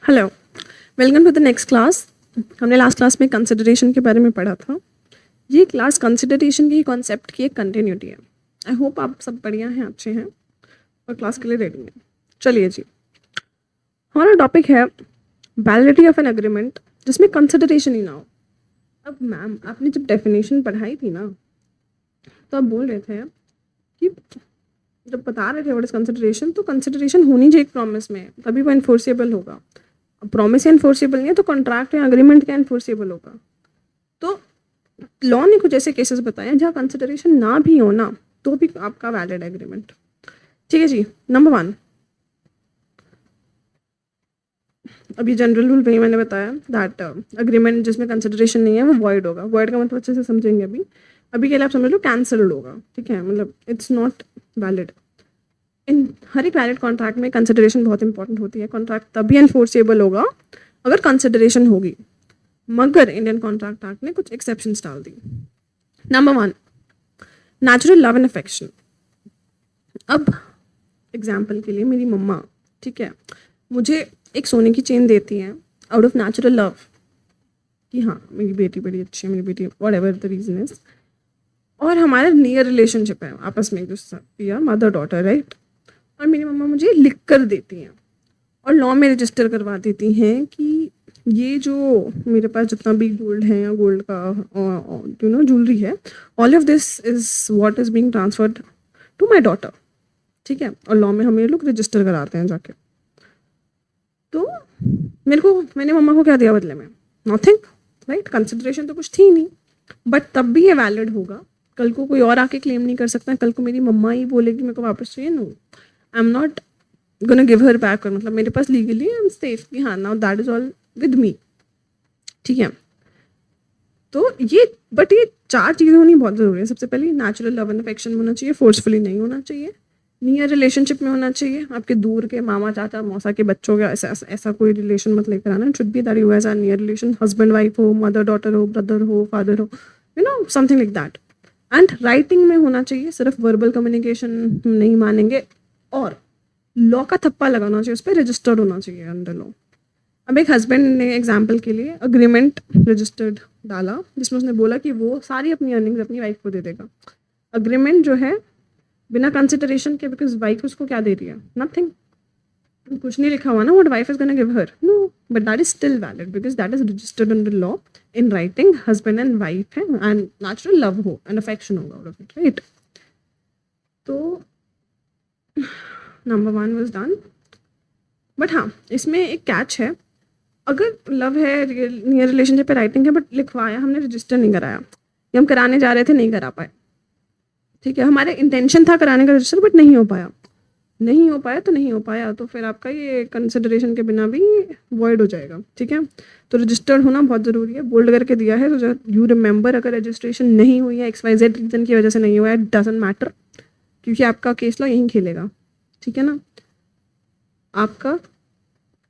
Hello, welcome to the next class. हमने last class में consideration के बारे में पढ़ा था। ये क्लास कंसिडरेशन की कॉन्सेप्ट की एक कंटिन्यूटी है। आई होप आप सब बढ़िया हैं, अच्छे हैं और क्लास के लिए रेडी हैं। चलिए जी, हमारा टॉपिक है वैलिडिटी ऑफ एन एग्रीमेंट जिसमें कंसिडरेशन ही ना हो। अब मैम, आपने जब डेफिनेशन पढ़ाई थी ना, तो आप बोल रहे थे कि जब बता रहे थे व्हाट इज कंसिडरेशन, तो कंसिडरेशन होनी चाहिए एक प्रॉमिस में, तभी वो इन्फोर्सेबल होगा। प्रॉमिस इन्फोर्सेबल नहीं है तो कॉन्ट्रैक्ट या एग्रीमेंट क्या इन्फोर्सेबल होगा। तो लॉ ने कुछ ऐसे केसेस बताए जहाँ कंसिडरेशन ना भी हो ना तो भी आपका वैलिड एग्रीमेंट। ठीक है जी। नंबर 1, अभी जनरल रूल वही मैंने बताया दैट एग्रीमेंट जिसमें कंसिडरेशन नहीं है वो वॉइड होगा। वॉइड का मतलब अच्छे से समझेंगे। अभी के लिए आप समझ लो कैंसल्ड होगा। ठीक है, मतलब इट्स नॉट वैलिड। इन हर एक वैलिड कॉन्ट्रैक्ट में कंसिडरेशन बहुत इंपॉर्टेंट होती है। कॉन्ट्रैक्ट तभी एनफोर्सेबल होगा अगर कंसिडरेशन होगी, मगर इंडियन कॉन्ट्रैक्ट एक्ट ने कुछ एक्सेप्शंस डाल दी। Number 1, natural love and affection. अब एग्जाम्पल के लिए मेरी मम्मा, ठीक है, मुझे एक सोने की चेन देती है आउट ऑफ नेचुरल लव कि हाँ मेरी बेटी बड़ी अच्छी है, मेरी बेटी व्हाटएवर द रीजन इज, और हमारा नियर रिलेशनशिप है आपस में, जो मदर डॉटर, राइट। और मेरी मम्मा मुझे लिख कर देती हैं और लॉ में रजिस्टर करवा देती हैं कि ये जो मेरे पास जितना भी गोल्ड है या गोल्ड का ज्वेलरी है, all of this is what is being transferred to my daughter. ठीक है, और लॉ में हम ये लोग रजिस्टर कराते हैं जाके। तो मैंने मम्मा को क्या दिया बदले में? Nothing, right. कंसिडरेशन तो कुछ थी नहीं, बट तब भी ये वैलिड होगा। कल को कोई और आके क्लेम नहीं कर सकता। कल को मेरी मम्मा ही बोलेगी मेरे को वापस चाहिए, no, I am not gonna give her back. और मतलब मेरे पास लीगली आई एम सेफ कि हाँ now that is all with me. ठीक है, तो ये 4 चीज़ें होनी बहुत ज़रूरी है। सबसे पहले नेचुरल लव एंड अफेक्शन होना चाहिए, फोर्सफुली नहीं होना चाहिए, नियर रिलेशनशिप में होना चाहिए, आपके दूर के मामा चाचा मौसा के बच्चों का ऐसा कोई रिलेशन मत लेकर आना। Should be that you has a near relation, husband wife हो, मदर डॉटर हो, ब्रदर हो, फादर हो, something like that. And writing में होना चाहिए, सिर्फ वर्बल कम्युनिकेशन नहीं मानेंगे। और लॉ का थप्पा लगाना चाहिए, उस पर रजिस्टर्ड होना चाहिए अंडर लॉ। अब एक हस्बैंड ने एग्जाम्पल के लिए अग्रीमेंट रजिस्टर्ड डाला जिसमें उसने बोला कि वो सारी अपनी अर्निंग्स अपनी वाइफ को दे देगा। अग्रीमेंट जो है बिना कंसिडरेशन के, बिकॉज वाइफ उसको क्या दे रही है? नथिंग, कुछ नहीं लिखा हुआ ना what wife is gonna give her, no, but that is still valid because that is registered under law in writing. Husband and wife है एंड नेचुरल लव हो एंड अफेक्शन होगा आउट ऑफ इट, राइट। तो number 1 was done. But हाँ, इसमें एक catch है। अगर love है, नियर रिलेशनशिप पे राइटिंग है, बट लिखवाया हमने, रजिस्टर नहीं कराया, या हम कराने जा रहे थे नहीं करा पाए। ठीक है, हमारे इंटेंशन था कराने का रजिस्टर, बट नहीं हो पाया तो नहीं हो पाया, तो फिर आपका ये कंसिडरेशन के बिना भी वॉइड हो जाएगा। ठीक है, तो रजिस्टर्ड होना बहुत ज़रूरी है। बोल्ड करके दिया है तो यू रिमेंबर, अगर रजिस्ट्रेशन नहीं हुई है XYZ रीज़न की वजह से नहीं हुआ है, डजंट मैटर, क्योंकि आपका केस लॉ यहीं खेलेगा। ठीक है ना, आपका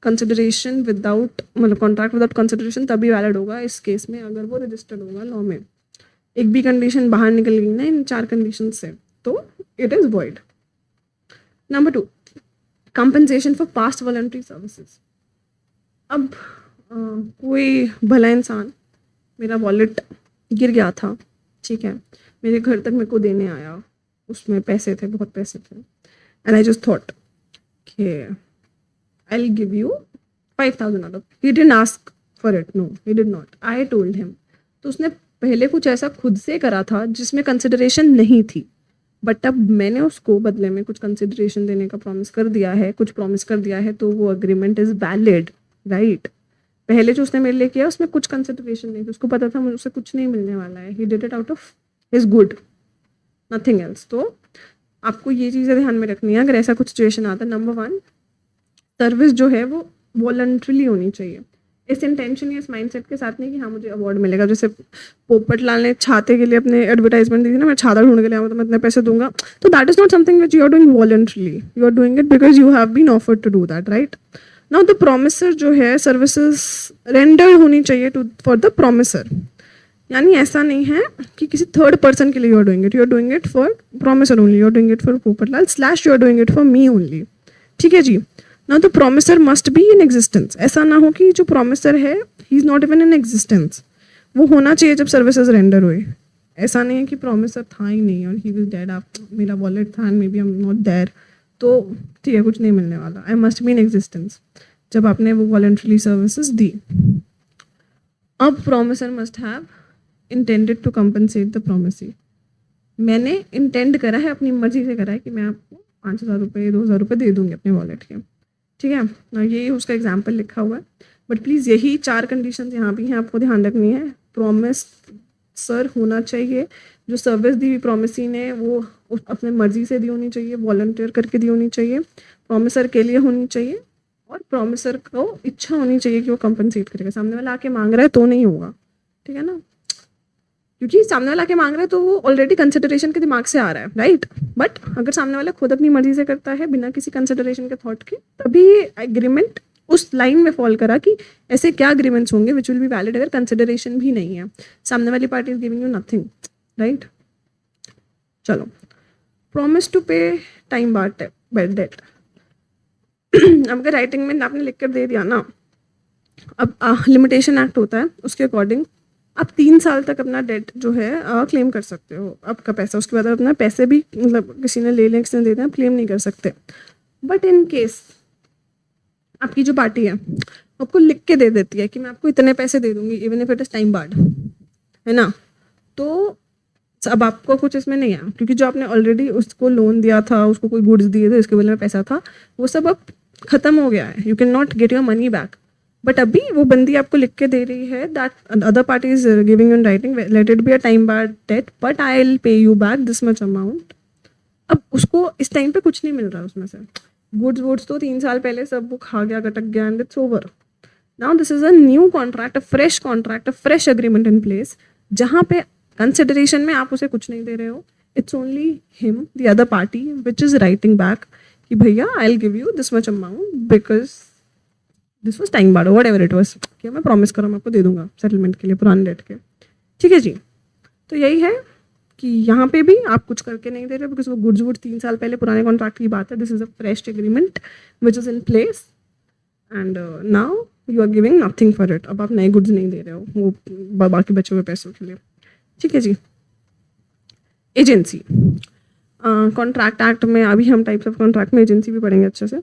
कंसिडरेशन विदाउट, मतलब कॉन्ट्रैक्ट विदाउट कंसिडरेशन तभी वैलिड होगा इस केस में अगर वो रजिस्टर्ड होगा लॉ में। एक भी कंडीशन बाहर निकल गई ना इन 4 कंडीशन से, तो it is void. Number 2, compensation for past voluntary services. अब कोई भला इंसान, मेरा वॉलेट गिर गया था, ठीक है, मेरे घर तक मेरे को देने आया, उसमें पैसे थे, बहुत पैसे थे, एंड आई जस्ट थॉट कि I'll give you 5,000 out of. He didn't ask for it. No, he did not. I told him. तो उसने पहले कुछ ऐसा खुद से करा था जिसमें कंसिडरेशन नहीं थी, बट अब मैंने उसको बदले में कुछ कंसिडरेशन देने का प्रॉमिस कर दिया है, तो वो अग्रीमेंट इज वैलिड, राइट। पहले जो उसने मेरे लिए किया उसमें कुछ कंसिडरेशन नहीं थी, उसको पता था मुझे कुछ नहीं मिलने वाला है। He did it out of his good, nothing else. तो आपको ये चीज़ें ध्यान में रखनी है अगर ऐसा कुछ सिचुएशन आता है। नंबर 1, सर्विस जो है वो वॉलंटरीली होनी चाहिए, इस इंटेंशन या इस माइंडसेट के साथ नहीं कि हाँ मुझे अवार्ड मिलेगा। जैसे पोपटलाल ने छाते के लिए अपने एडवर्टाइजमेंट दी थी ना, मैं छाता ढूंढ के ले आऊँ तो मैं इतने पैसे दूंगा, तो that is not something which you are doing voluntarily, you are doing it because you have been offered to do that, right. Now the promisor जो है, सर्विसेज रेंडर्ड होनी चाहिए टू फॉर द प्रोमिसर, यानी ऐसा नहीं है कि किसी थर्ड पर्सन के लिए you are doing it for promisor only, you are doing it for Popatlal / you are doing it for me only. ठीक है जी। Now the promisor must be in existence. ऐसा ना हो कि जो प्रोमिसर है ही is not even in existence. वो होना चाहिए जब सर्विसेज रेंडर हुए. ऐसा नहीं है कि प्रोमिसर था ही नहीं और ही वाज डेड. आप मेरा वॉलेट था and may be I am not there, तो ठीक है कुछ नहीं मिलने वाला. I must be in existence जब आपने वो वॉलंटरी सर्विसेज दी. अब promisor must have intended to compensate the promisee. मैंने इंटेंड करा है, अपनी मर्जी से करा है कि मैं आपको 5,000 रुपये 2,000 रुपये दे दूंगी अपने वॉलेट के. ठीक है ना, ये उसका एग्जाम्पल लिखा हुआ है. बट प्लीज़ यही 4 कंडीशंस यहाँ भी हैं, आपको ध्यान रखनी है. प्रोमिस सर होना चाहिए. जो सर्विस दी हुई प्रोमिसी ने वो अपने मर्जी से दी होनी चाहिए, वॉलंटियर करके दी होनी चाहिए, प्रोमिसर के लिए होनी चाहिए, और प्रोमिसर को इच्छा होनी चाहिए कि वो कंपनसेट करेगा. सामने वाला आके मांग रहा है तो नहीं होगा. ठीक है ना, क्योंकि सामने वाला आके मांग रहा है तो वो ऑलरेडी कंसिडरेशन के दिमाग से आ रहा है, राइट. बट अगर सामने वाला खुद अपनी मर्जी से करता है बिना किसी कंसिडरेशन के थॉट के, तभी एग्रीमेंट उस लाइन में फॉल करा कि ऐसे क्या एग्रीमेंट्स होंगे विच विल बी वैलिड अगर कंसिडरेशन भी नहीं है. सामने वाली party is giving you nothing, right. चलो, प्रॉमिस टू पे टाइम बार डेट. अब अगर राइटिंग में आपने लिख कर दे दिया ना, अब लिमिटेशन एक्ट होता है, उसके अकॉर्डिंग आप 3 साल तक अपना डेट जो है क्लेम कर सकते हो, आपका पैसा. उसके बाद अपना पैसे भी मतलब किसी ने ले लें किसी ने दे दें, आप क्लेम नहीं कर सकते. बट इन केस आपकी जो पार्टी है आपको लिख के दे देती है कि मैं आपको इतने पैसे दे दूंगी even if it is time barred, है ना, तो अब आपको कुछ इसमें नहीं है, क्योंकि जो आपने ऑलरेडी उसको लोन दिया था, उसको कोई गुड्स दिए थे, इसके बदले में पैसा था, वो सब अब खत्म हो गया है. You can not get your money back. But अभी वो बंदी आपको लिख के दे रही है that other party is giving in writing let it be a time barred date but I will pay you back this much amount. अब उसको इस टाइम पे कुछ नहीं मिल रहा उसमें से. गुड्स वुड्स तो 3 साल पहले सब वो खा गया, गटक गया, and it's over. Now this is a new contract, a fresh agreement in place, जहाँ पे कंसिडरेशन में आप उसे कुछ नहीं दे रहे हो. It's only him the other party which is writing back कि भैया आई will give you this much amount because this was time barred what ever it was, कि मैं प्रॉमिस करूँ मैं आपको दे दूंगा सेटलमेंट के लिए पुराने डेट के. ठीक है जी. तो यही है कि यहाँ पे भी आप कुछ करके नहीं दे रहे बिकॉज वो गुड्स वुड 3 साल पहले पुराने कॉन्ट्रैक्ट की बात है. This is a fresh agreement which is in place and now you are giving nothing for it. अब आप नए गुड्स नहीं दे रहे हो वो बाकी बचे हुए पैसों के लिए. ठीक है जी. एजेंसी कॉन्ट्रैक्ट एक्ट में अभी हम टाइप्स ऑफ कॉन्ट्रैक्ट में एजेंसी भी पढ़ेंगे अच्छे से.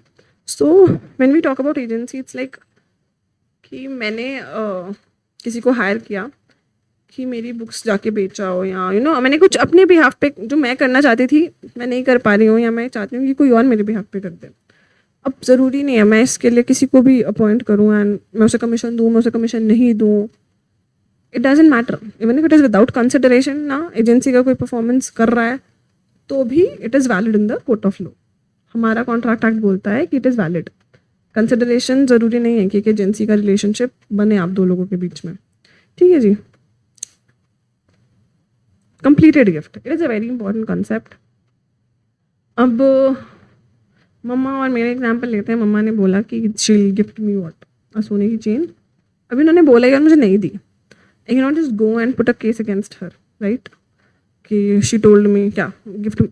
So when we talk about agency it's like कि मैंने किसी को हायर किया कि मेरी बुक्स जाके बेचाओ, या यू नो मैंने कुछ अपने बिहाफ पे जो मैं करना चाहती थी मैं नहीं कर पा रही हूँ, या मैं चाहती हूँ कि कोई और मेरे बिहाफ पे कर दे. अब ज़रूरी नहीं है मैं इसके लिए किसी को भी अपॉइंट करूँ एंड मैं उसे कमीशन दूँ, मैं उसे कमीशन नहीं दूँ, it doesn't matter. Even if it is without consideration ना, एजेंसी का कोई परफॉर्मेंस कर रहा है तो भी it is valid in the court of law. हमारा कॉन्ट्रैक्ट एक्ट बोलता है कि इट इज़ वैलिड. कंसिडरेशन ज़रूरी नहीं है कि एक एजेंसी का रिलेशनशिप बने आप दो लोगों के बीच में. ठीक है जी. Completed gift, it is a very important concept. अब मम्मा और मेरा एग्जांपल लेते हैं. मम्मा ने बोला कि शी गिफ्ट मी व्हाट, अ सोने की चेन. अभी उन्होंने बोला ही और मुझे नहीं दी. I can not just go and put a case against her, right, कि शी टोल्ड मी क्या गिफ्ट.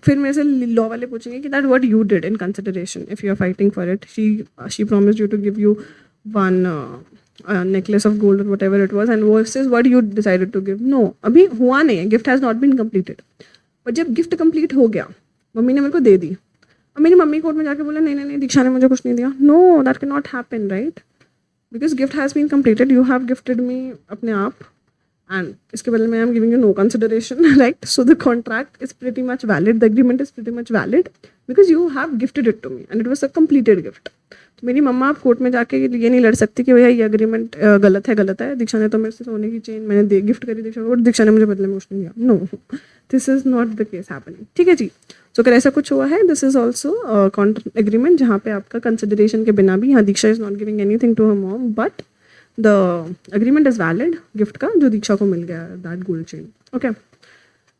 फिर मेरे से लॉ वाले पूछेंगे कि that what you did in consideration if you are fighting for it. She promised you to give you one necklace of gold और whatever it was and वो is what you decided to give. No, अभी हुआ नहीं है, gift has not been completed. But जब gift complete हो गया, mummy ने मेरे को दे दी, और मेरी मम्मी कोर्ट में जाके बोला नहीं नहीं नहीं दीक्षा ने मुझे कुछ नहीं दिया. No, that can not happen, right, because gift has been completed. You have gifted me अपने आप and इसके बदले में I am giving you no consideration, right. So the contract is pretty much valid, the agreement is pretty much valid because you have gifted it to me and it was a completed gift. तो मेरी मम्मा आप court में जाके ये नहीं लड़ सकती कि भैया ये एग्रीमेंट गलत है, दीक्षा ने तो मेरे से सोने की चेन मैंने गिफ्ट करी दीक्षा को, दीक्षा ने मुझे बदले में कुछ नहीं दिया. No, this is not the case happening. ठीक है जी. सो अगर ऐसा कुछ हुआ है, दिस इज ऑल्सो एग्रीमेंट जहाँ पे आपका कंसिडरेशन के बिना भी, यहाँ Diksha is not giving anything to her mom but the agreement is valid gift का जो दीक्षा को मिल गया that gold chain. Okay.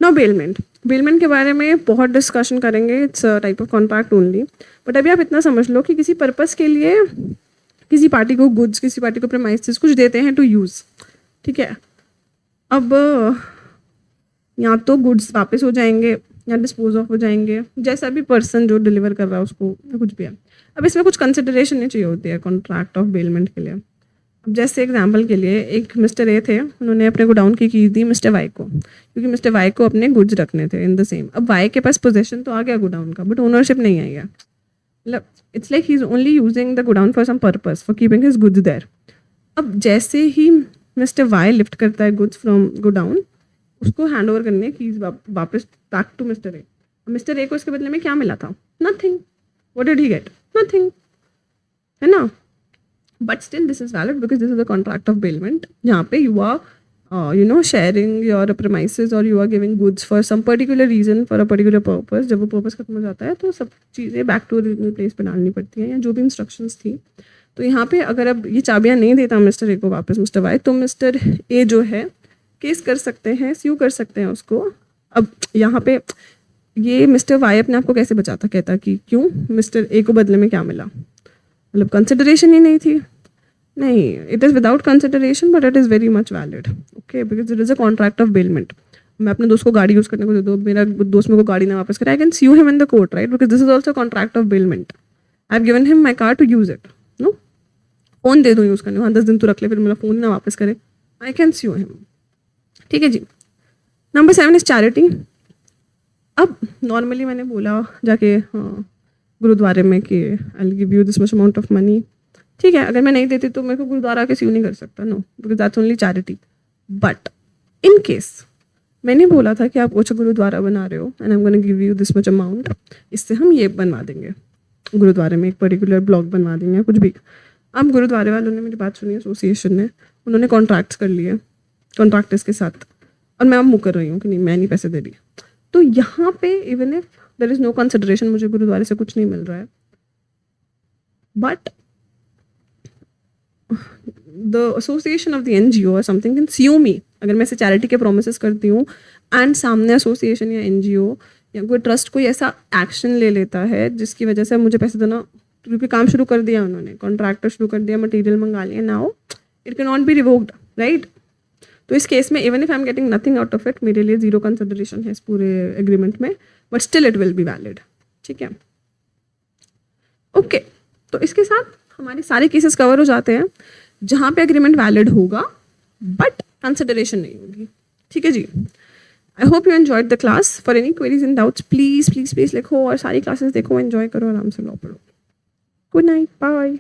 Now bailment के बारे में बहुत डिस्कशन करेंगे. It's a type of contract only. But अभी आप इतना समझ लो कि किसी पर्पस के लिए किसी पार्टी को गुड्स, किसी पार्टी को प्रेमाइसेस कुछ देते हैं टू यूज़. ठीक है. अब या तो गुड्स वापस हो जाएंगे या डिस्पोज ऑफ हो जाएंगे, जैसा भी पर्सन जो डिलीवर कर रहा है उसको, या कुछ भी है। अब इसमें कुछ कंसिडरेशन नहीं चाहिए होती है कॉन्ट्रैक्ट ऑफ बेलमेंट के लिए। अब जैसे एग्जांपल के लिए एक मिस्टर ए थे, उन्होंने अपने गोडाउन की कीज दी मिस्टर वाई को, क्योंकि मिस्टर वाई को अपने गुड्स रखने थे इन द सेम। अब वाई के पास पोजेशन तो आ गया गोडाउन का, बट ओनरशिप नहीं आई है। मतलब it's like he is only using the godown for some purpose, for keeping his goods there. अब जैसे ही मिस्टर वाई लिफ्ट करता है गुड्स फ्रॉम गोडाउन, उसको हैंड ओवर करने कीज वापस back to mister A. Mister A को इसके बदले में क्या मिला था? Nothing. What did he get? Nothing, है ना? But still this is valid because this is the contract of bailment, जहाँ पे you are sharing your premises और you are giving goods for some particular reason, for a particular purpose. जब वो purpose खत्म हो जाता है तो सब चीज़ें बैक टू ओरिजिनल प्लेस पे डालनी पड़ती हैं, या जो भी इंस्ट्रक्शंस थी। तो यहाँ पे अगर अब ये चाबियाँ नहीं देता मिस्टर ए को वापस मिस्टर वाई, तो मिस्टर ए जो है केस कर सकते हैं, स्यू कर सकते हैं उसको। अब यहाँ पे ये मिस्टर वाई अपने आप को कैसे बचाता, कहता कि क्यों मिस्टर ए को बदले में क्या मिला, मतलब कंसिडरेशन ही नहीं थी। नहीं, it is without consideration but it is very much valid, okay, because it is a contract of bailment. मैं अपने दोस्त को गाड़ी यूज़ करने को दे दो, मेरा दोस्त मेरे को गाड़ी ना वापस करे, I can sue him in the court, right, because this is also contract of bailment. I have given him my car to use it, no, phone दे दूँ यूज़ करने, हाँ 10 दिन तो रख ले, फिर मेरा फ़ोन ना वापस करे, आई कैन स्यू हिम। ठीक है जी। Number 7 is charity. अब नॉर्मली मैंने बोला जाके गुरुद्वारे में कि I will give you this much amount of money, ठीक है, अगर मैं नहीं देती तो मेरे को गुरुद्वारा के स्यू नहीं कर सकता, no, because that's only charity. But in case मैंने बोला था कि आप अच्छा गुरुद्वारा बना रहे हो and I am gonna give you this much amount, इससे हम ये बनवा देंगे गुरुद्वारे में, एक पर्टिकुलर ब्लॉक बनवा देंगे, कुछ भी। अब गुरुद्वारे वालों ने मेरी बात सुनी, एसोसिएशन ने, उन्होंने कॉन्ट्रैक्ट्स कर लिए कॉन्ट्रैक्टर्स के साथ, और मैं अब मुँह कर रही हूँ कि नहीं मैं नहीं पैसे दे रही। तो यहाँ पे even if there is no consideration, मुझे गुरुद्वारे से कुछ नहीं मिल रहा है, but the association of the NGO or something can sue me अगर मैं ऐसे चैरिटी के प्रोमिस करती हूँ एंड सामने एसोसिएशन या NGO या कोई ट्रस्ट कोई ऐसा एक्शन ले लेता है जिसकी वजह से मुझे पैसे देना, क्योंकि काम शुरू कर दिया उन्होंने, कॉन्ट्रैक्टर शुरू कर दिया, मटेरियल मंगा लिया, now it can not be revoked, right. तो इस केस में even if I am getting nothing out of it, मेरे लिए जीरो कंसिडरेशन है इस पूरे एग्रीमेंट में, but still it will be valid, ठीक है, ओके। तो इसके साथ हमारे सारे केसेस कवर हो जाते हैं जहाँ पे एग्रीमेंट वैलिड होगा बट कंसिडरेशन नहीं होगी, ठीक है जी। I hope you enjoyed the class. For any queries and doubts please please please लिखो, और सारी क्लासेस देखो, एंजॉय करो, आराम से लॉ पढ़ो। Good night, bye.